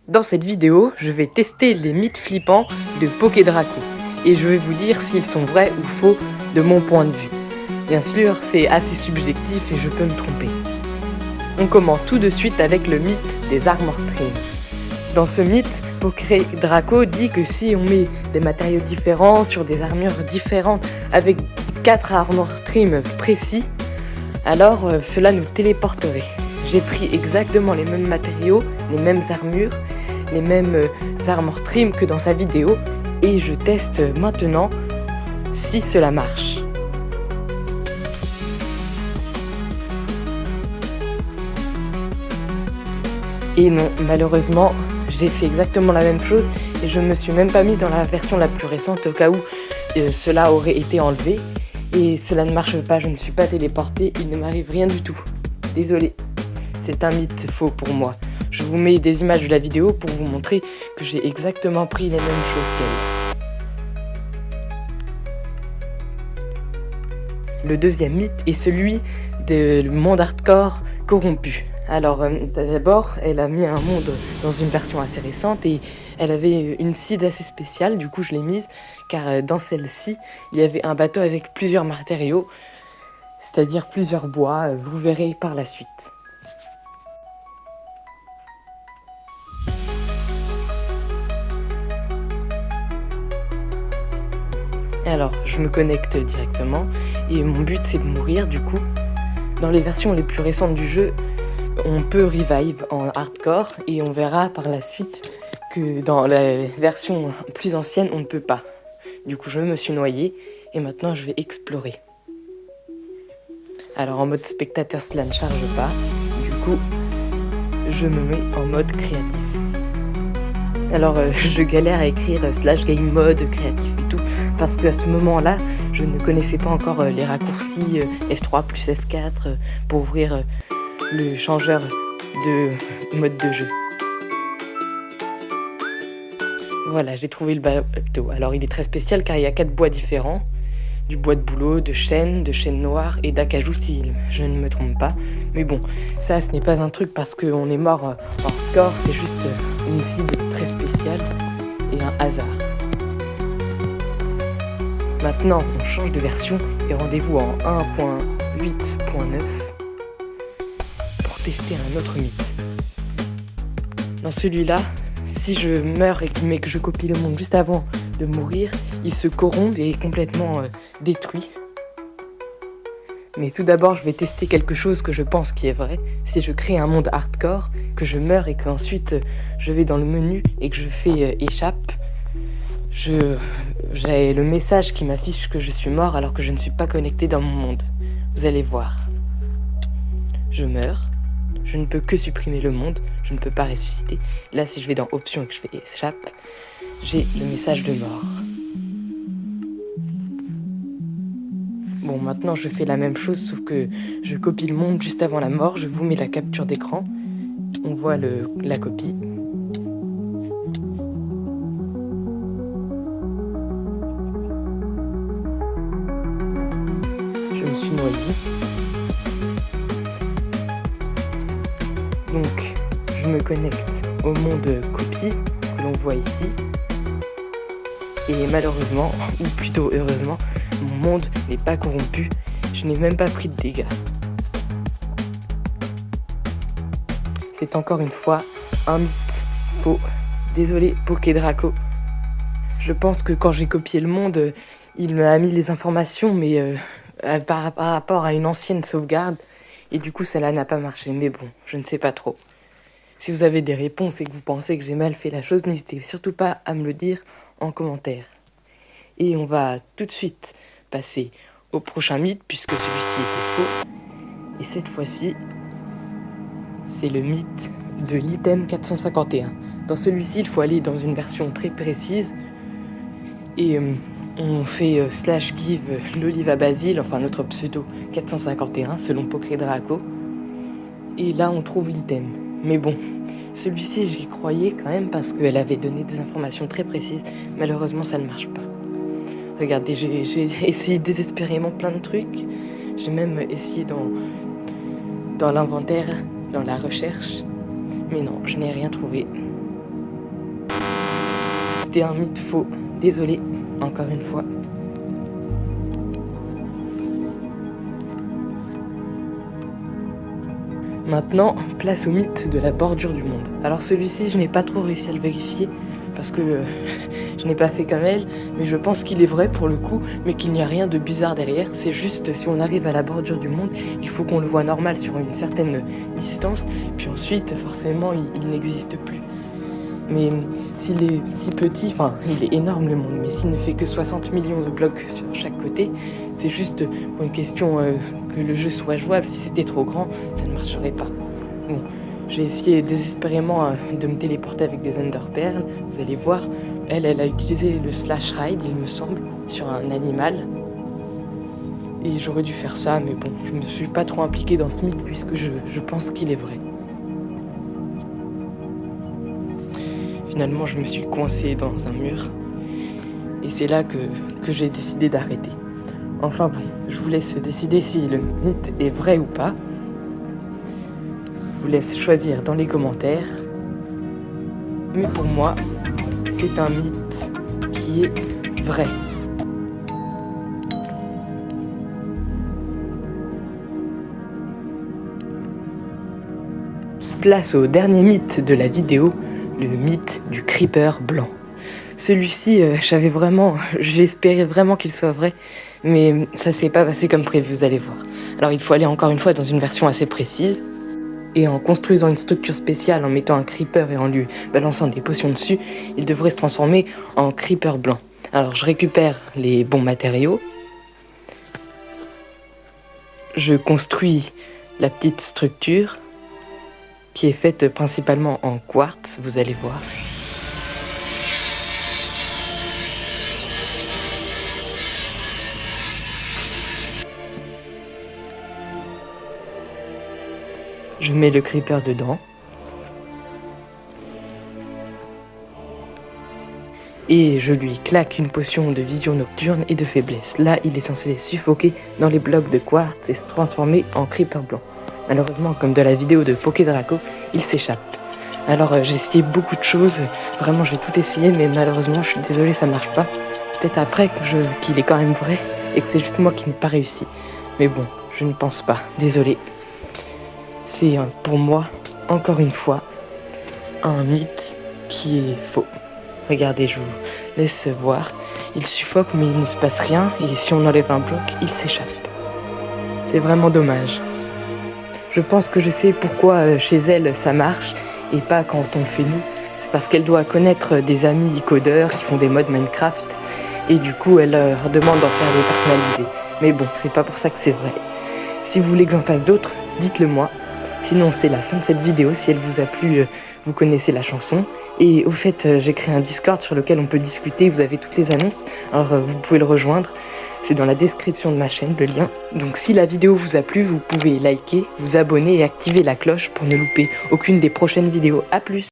Dans cette vidéo, je vais tester les mythes flippants de Pokédraco et je vais vous dire s'ils sont vrais ou faux de mon point de vue. Bien sûr, c'est assez subjectif et je peux me tromper. On commence tout de suite avec le mythe des Armor Trim. Dans ce mythe, Pokédraco dit que si on met des matériaux différents sur des armures différentes avec 4 Armor Trim précis, alors cela nous téléporterait. J'ai pris exactement les mêmes matériaux, les mêmes armures, les mêmes Armor Trim que dans sa vidéo et je teste maintenant si cela marche. Et non, malheureusement, j'ai fait exactement la même chose et je ne me suis même pas mis dans la version la plus récente au cas où cela aurait été enlevé. Et cela ne marche pas, je ne suis pas téléporté, il ne m'arrive rien du tout. Désolé, c'est un mythe faux pour moi. Je vous mets des images de la vidéo pour vous montrer que j'ai exactement pris les mêmes choses qu'elle. Le deuxième mythe est celui du monde hardcore corrompu. Alors d'abord, elle a mis un monde dans une version assez récente et elle avait une seed assez spéciale, du coup je l'ai mise, car dans celle-ci, il y avait un bateau avec plusieurs matériaux, c'est-à-dire plusieurs bois, vous verrez par la suite. Alors, je me connecte directement et mon but c'est de mourir du coup. Dans les versions les plus récentes du jeu, on peut revive en hardcore et on verra par la suite que dans la version plus ancienne, on ne peut pas. Du coup, je me suis noyé et maintenant je vais explorer. Alors en mode spectateur, cela ne charge pas. Du coup, je me mets en mode créatif. Alors je galère à écrire /game mode créatif et tout parce qu'à ce moment-là, je ne connaissais pas encore les raccourcis F3 plus F4 pour ouvrir le changeur de mode de jeu. Voilà, j'ai trouvé le bateau. Alors il est très spécial car il y a 4 bois différents. Du bois de bouleau, de chêne noir et d'acajou si je ne me trompe pas. Mais bon, ça ce n'est pas un truc parce qu'on est mort en hardcore, c'est juste une seed très spéciale et un hasard. Maintenant, on change de version et rendez-vous en 1.8.9 pour tester un autre mythe. Dans celui-là, si je meurs mais que je copie le monde juste avant de mourir, il se corrompt et est complètement détruit. Mais tout d'abord, je vais tester quelque chose que je pense qui est vrai. Si je crée un monde hardcore, que je meurs et qu'ensuite je vais dans le menu et que je fais échappe, j'ai le message qui m'affiche que je suis mort alors que je ne suis pas connecté dans mon monde. Vous allez voir. Je meurs. Je ne peux que supprimer le monde, je ne peux pas ressusciter. Là, si je vais dans Options et que je fais Échappe, j'ai le message de mort. Bon, maintenant je fais la même chose, sauf que je copie le monde juste avant la mort. Je vous mets la capture d'écran. On voit la copie. Je me suis noyé. Donc, je me connecte au monde copie que l'on voit ici. Et malheureusement, ou plutôt heureusement, mon monde n'est pas corrompu. Je n'ai même pas pris de dégâts. C'est encore une fois un mythe faux. Désolé, Pokédraco. Je pense que quand j'ai copié le monde, il m'a mis les informations, mais par rapport à une ancienne sauvegarde. Et du coup, cela n'a pas marché. Mais bon, je ne sais pas trop. Si vous avez des réponses et que vous pensez que j'ai mal fait la chose, n'hésitez surtout pas à me le dire en commentaire. Et on va tout de suite passer au prochain mythe, puisque celui-ci était faux. Et cette fois-ci, c'est le mythe de l'item 451. Dans celui-ci, il faut aller dans une version très précise. Et on fait /give l'Oliva Basil, enfin notre pseudo 451 selon Pokédraco. Et là on trouve l'item. Mais bon, celui-ci j'y croyais quand même parce qu'elle avait donné des informations très précises. Malheureusement ça ne marche pas. Regardez, j'ai essayé désespérément plein de trucs. J'ai même essayé dans l'inventaire, dans la recherche. Mais non, je n'ai rien trouvé. C'était un mythe faux. Désolé, encore une fois. Maintenant, place au mythe de la bordure du monde. Alors celui-ci, je n'ai pas trop réussi à le vérifier parce que je n'ai pas fait comme elle, mais je pense qu'il est vrai pour le coup, mais qu'il n'y a rien de bizarre derrière. C'est juste, si on arrive à la bordure du monde, il faut qu'on le voit normal sur une certaine distance, puis ensuite, forcément, il n'existe plus. Mais s'il est si petit, enfin, il est énorme le monde, mais s'il ne fait que 60 millions de blocs sur chaque côté, c'est juste pour une question que le jeu soit jouable. Si c'était trop grand, ça ne marcherait pas. Bon, j'ai essayé désespérément de me téléporter avec des Ender Pearls. Vous allez voir, elle a utilisé le slash ride, il me semble, sur un animal. Et j'aurais dû faire ça, mais bon, je me suis pas trop impliqué dans ce mythe puisque je pense qu'il est vrai. Finalement, je me suis coincé dans un mur. Et c'est là que j'ai décidé d'arrêter. Enfin bon, je vous laisse décider si le mythe est vrai ou pas. Je vous laisse choisir dans les commentaires. Mais pour moi, c'est un mythe qui est vrai. Place au dernier mythe de la vidéo, le mythe du creeper blanc. Celui-ci, j'espérais vraiment qu'il soit vrai, mais ça s'est pas passé comme prévu, vous allez voir. Alors il faut aller encore une fois dans une version assez précise, et en construisant une structure spéciale, en mettant un creeper et en lui balançant des potions dessus, il devrait se transformer en creeper blanc. Alors je récupère les bons matériaux, je construis la petite structure, qui est faite principalement en quartz, vous allez voir. Je mets le creeper dedans. Et je lui claque une potion de vision nocturne et de faiblesse. Là, il est censé suffoquer dans les blocs de quartz et se transformer en creeper blanc. Malheureusement, comme dans la vidéo de PokéDraco, il s'échappe. Alors j'ai essayé beaucoup de choses, vraiment j'ai tout essayé, mais malheureusement je suis désolé, ça marche pas. Peut-être après qu'il est quand même vrai et que c'est juste moi qui n'ai pas réussi. Mais bon, je ne pense pas, désolé. C'est pour moi, encore une fois, un mythe qui est faux. Regardez, je vous laisse voir. Il suffoque mais il ne se passe rien et si on enlève un bloc, il s'échappe. C'est vraiment dommage. Je pense que je sais pourquoi chez elle ça marche et pas quand on le fait nous. C'est parce qu'elle doit connaître des amis codeurs qui font des mods Minecraft et du coup elle leur demande d'en faire des personnalisés. Mais bon, c'est pas pour ça que c'est vrai. Si vous voulez que j'en fasse d'autres, dites-le moi. Sinon c'est la fin de cette vidéo. Si elle vous a plu, vous connaissez la chanson. Et au fait, j'ai créé un Discord sur lequel on peut discuter, vous avez toutes les annonces. Alors vous pouvez le rejoindre. C'est dans la description de ma chaîne, le lien. Donc si la vidéo vous a plu, vous pouvez liker, vous abonner et activer la cloche pour ne louper aucune des prochaines vidéos. A plus!